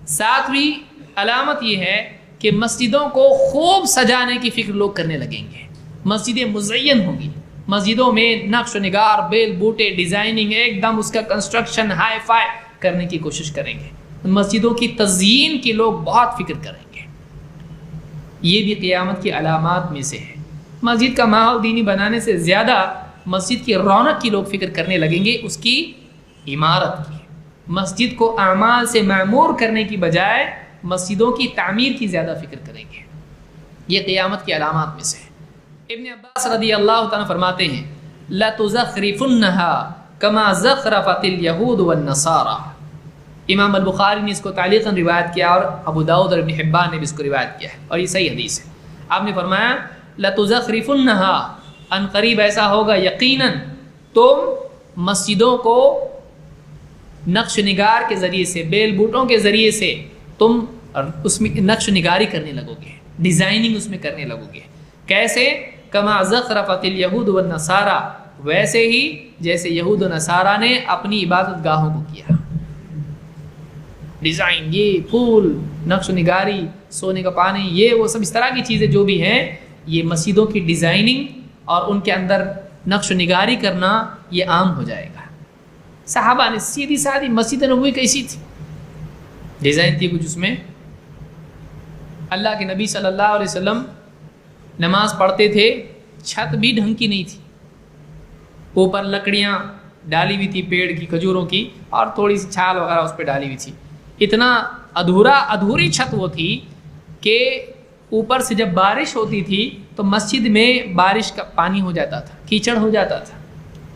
ساتویں علامت یہ ہے کہ مسجدوں کو خوب سجانے کی فکر لوگ کرنے لگیں گے. مسجدیں مزین ہوں گی، مسجدوں میں نقش و نگار، بیل بوٹے، ڈیزائننگ، ایک دم اس کا کنسٹرکشن ہائی فائی کرنے کی کوشش کریں گے. مسجدوں کی تزئین کی لوگ بہت فکر کریں گے. یہ بھی قیامت کی علامات میں سے ہے. مسجد کا ماحول دینی بنانے سے زیادہ مسجد کی رونق کی لوگ فکر کرنے لگیں گے، اس کی عمارت کی. مسجد کو اعمال سے معمور کرنے کی بجائے مسجدوں کی تعمیر کی زیادہ فکر کریں گے. یہ قیامت کی علامات میں سے ہے. ابن عباس رضی اللہ تعالیٰ فرماتے ہیں لَتُزَخْرِفُنَّهَا كَمَا زَخْرَفَتِ الْيَهُودُ وَالنَّصَارَى. امام البخاری نے اس کو تعلیقاً روایت کیا اور ابو داؤد اور ابن حبان نے بھی اس کو روایت کیا ہے اور یہ صحیح حدیث ہے. آپ نے فرمایا لَتُزَخْرِفُنَّهَا، ان قریب ایسا ہوگا یقیناً تم مسجدوں کو نقش نگار کے ذریعے سے، بیل بوٹوں کے ذریعے سے تم اس میں نقش نگاری کرنے لگو گے، ڈیزائننگ اس میں کرنے لگو گے. کیسے؟ کما زخرفت الیہود والنصارى، ویسے ہی جیسے یہود و نصارہ نے اپنی عبادت گاہوں کو کیا. ڈیزائن، یہ پھول، نقش و نگاری، سونے کا پانی، یہ وہ سب اس طرح کی چیزیں جو بھی ہیں، یہ مسجدوں کی ڈیزائننگ اور ان کے اندر نقش و نگاری کرنا یہ عام ہو جائے گا. صحابہ نے سیدھی سادھی مسجد نبوی کیسی تھی، ڈیزائن تھی کچھ اس میں. اللہ کے نبی صلی اللہ علیہ وسلم نماز پڑھتے تھے، چھت بھی ڈھنگ کی نہیں تھی، اوپر لکڑیاں ڈالی ہوئی تھی پیڑ کی، کھجوروں کی، اور تھوڑی سی چھال وغیرہ اس پہ ڈالی ہوئی تھی. اتنا ادھوری چھت وہ تھی کہ اوپر سے جب بارش ہوتی تھی تو مسجد میں بارش کا پانی ہو جاتا تھا، کیچڑ ہو جاتا تھا.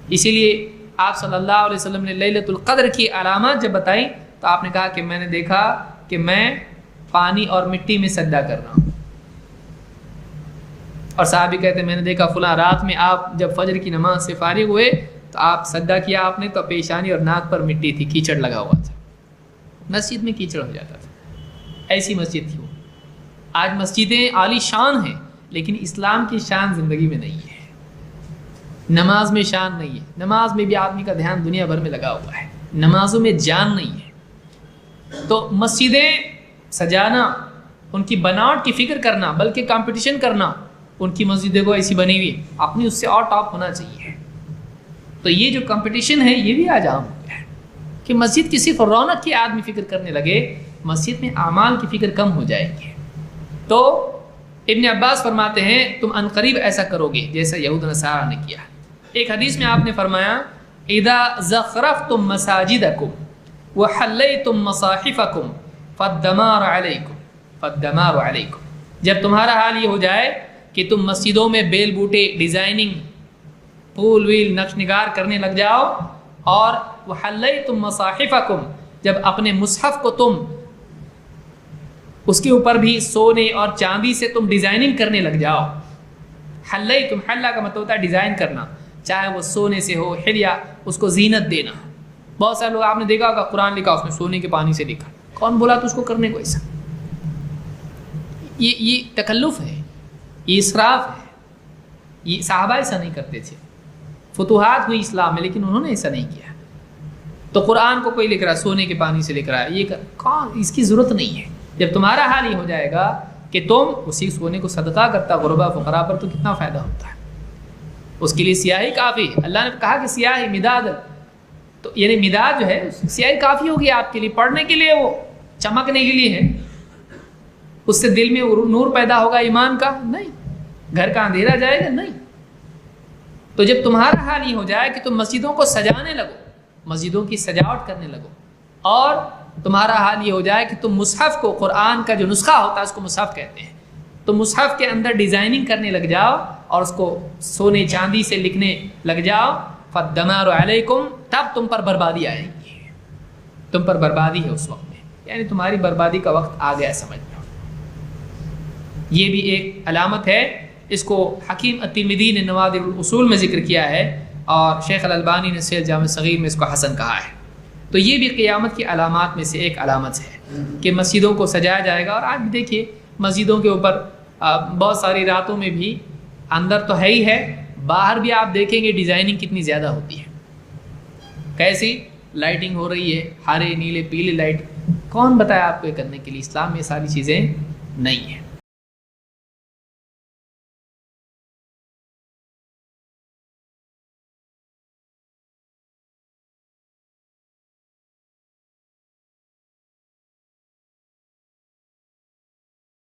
اسی لیے آپ صلی اللہ علیہ وسلم نے لیلۃ القدر کی علامات جب بتائیں تو آپ نے کہا کہ میں نے دیکھا کہ میں پانی اور مٹی میں سجدہ کر رہا ہوں. اور صحابی کہتے ہیں میں نے دیکھا فلاں رات میں آپ جب فجر کی نماز سے فارغ ہوئے تو آپ سجدہ کیا آپ نے تو پیشانی اور ناک پر مٹی تھی، کیچڑ لگا ہوا تھا، مسجد میں کیچڑ ہو جاتا تھا. ایسی مسجد تھی وہ. آج مسجدیں عالی شان ہیں لیکن اسلام کی شان زندگی میں نہیں ہے، نماز میں شان نہیں ہے. نماز میں بھی آدمی کا دھیان دنیا بھر میں لگا ہوا ہے، نمازوں میں جان نہیں ہے. تو مسجدیں سجانا، ان کی بناوٹ کی فکر کرنا، بلکہ کمپٹیشن کرنا، ان کی مسجدیں کو ایسی بنی ہوئی اپنی اس سے اور ٹاپ ہونا چاہیے. تو یہ جو کمپٹیشن ہے یہ بھی آج عام ہو گیا ہے کہ مسجد کی صرف رونق کی آدمی فکر کرنے لگے، مسجد میں اعمال کی فکر کم ہو جائے گی. تو ابن عباس فرماتے ہیں تم عنقریب ایسا کرو گے جیسا یہود نصارہ نے کیا. ایک حدیث میں آپ نے فرمایا اذا زخرفتم مساجدکم وحلیتم مصاحفکم فالدمار علیکم. جب تمہارا حال یہ ہو جائے کہ تم مسجدوں میں بیل بوٹے، ڈیزائننگ، پھول ویل، نقش نگار کرنے لگ جاؤ، اور وحلیتم مصاحفکم، جب اپنے مصحف کو تم اس کے اوپر بھی سونے اور چاندی سے تم ڈیزائننگ کرنے لگ جاؤ. حلیتم، حلہ کا مطلب ہوتا ہے ڈیزائن کرنا، چاہے وہ سونے سے ہو، حلیہ اس کو زینت دینا. بہت سارے لوگ آپ نے دیکھا ہوگا قرآن لکھا اس میں سونے کے پانی سے لکھا. کون بولا تو اس کو کرنے کو ایسا؟ یہ تکلف ہے، یہ اسراف ہے. یہ صحابہ ایسا نہیں کرتے تھے. فتوحات ہوئی اسلام میں لیکن انہوں نے ایسا نہیں کیا. تو قرآن کو کوئی لکھ رہا ہے سونے کے پانی سے لکھ رہا ہے، یہ کون؟ اس کی ضرورت نہیں ہے. جب تمہارا حال یہ ہو جائے گا کہ تم اسی سونے کو صدقہ کرتا غربا فقراء پر، تو کتنا فائدہ ہوتا ہے. اس کے لیے سیاہی کافی ہے. اللہ نے کہا کہ سیاہی مداد، تو یعنی مداد جو ہے سیاہی کافی ہوگی آپ کے لیے، پڑھنے کے لیے، وہ چمکنے کے لیے ہے. اس سے دل میں نور پیدا ہوگا ایمان کا؟ نہیں. گھر کا اندھیرا جائے گا؟ نہیں. تو جب تمہارا حال یہ ہو جائے کہ تم مسجدوں کو سجانے لگو، مسجدوں کی سجاوٹ کرنے لگو، اور تمہارا حال یہ ہو جائے کہ تم مصحف کو، قرآن کا جو نسخہ ہوتا ہے اس کو مصحف کہتے ہیں، تو مصحف کے اندر ڈیزائننگ کرنے لگ جاؤ اور اس کو سونے چاندی سے لکھنے لگ جاؤ، فالدمار علیکم، تب تم پر بربادی آئے گی. تم پر بربادی ہے اس وقت میں، یعنی تمہاری بربادی کا وقت آ گیا سمجھ لو. یہ بھی ایک علامت ہے. اس کو حکیم الترمذی نے نوادر الاصول میں ذکر کیا ہے اور شیخ الالبانی نے صحیح جامع صغیر میں اس کو حسن کہا ہے. تو یہ بھی قیامت کی علامات میں سے ایک علامت ہے کہ مسجدوں کو سجایا جائے گا. اور آج بھی دیکھیے مسجدوں کے اوپر بہت ساری راتوں میں بھی، اندر تو ہے ہی ہے، باہر بھی آپ دیکھیں گے ڈیزائننگ کتنی زیادہ ہوتی ہے. کیسی لائٹنگ ہو رہی ہے، ہرے نیلے پیلے لائٹ کون بتایا آپ کو یہ کرنے کے لیے؟ اسلام میں یہ ساری چیزیں نہیں ہیں.